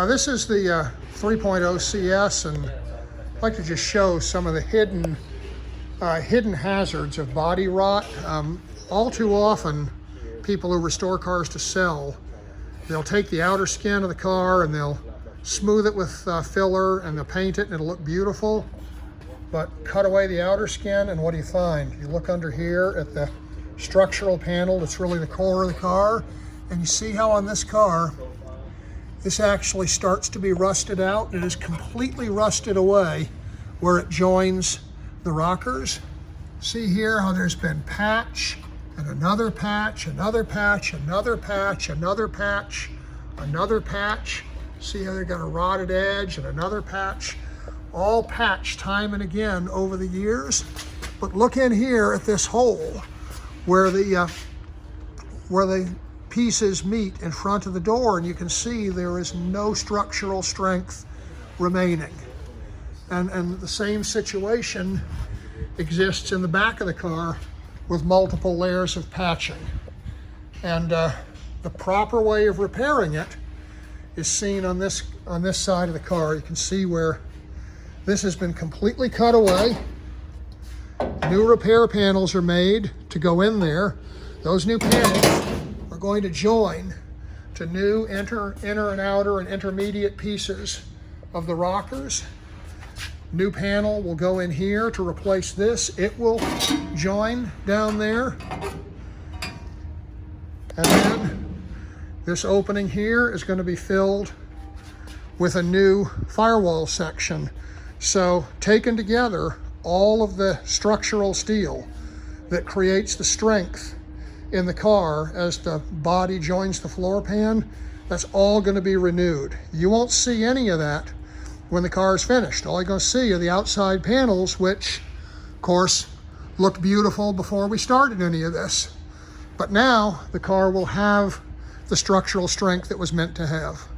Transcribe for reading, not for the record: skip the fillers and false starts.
This is the 3.0 CS, and I'd like to just show some of the hidden hazards of body rot. All too often, people who restore cars to sell, they'll take the outer skin of the car and they'll smooth it with filler and they'll paint it and it'll look beautiful. But cut away the outer skin and what do you find? You look under here at the structural panel that's really the core of the car, and you see how on this car, this actually starts to be rusted out. It is completely rusted away where it joins the rockers. See here how there's been patch and another patch, another patch, another patch, another patch, another patch. See how they've got a rotted edge and another patch, all patched time and again over the years. But look in here at this hole where the pieces meet in front of the door, and you can see there is no structural strength remaining. And the same situation exists in the back of the car with multiple layers of patching. And the proper way of repairing it is seen on this side of the car. You can see where this has been completely cut away. New repair panels are made to go in there. Those new panels are going to join to new inner and outer and intermediate pieces of the rockers. New panel will go in here to replace this. It will join down there. And then this opening here is going to be filled with a new firewall section. So taken together, all of the structural steel that creates the strength in the car as the body joins the floor pan, that's all going to be renewed. You won't see any of that when the car is finished. All you're going to see are the outside panels, which of course looked beautiful before we started any of this. But now the car will have the structural strength it was meant to have.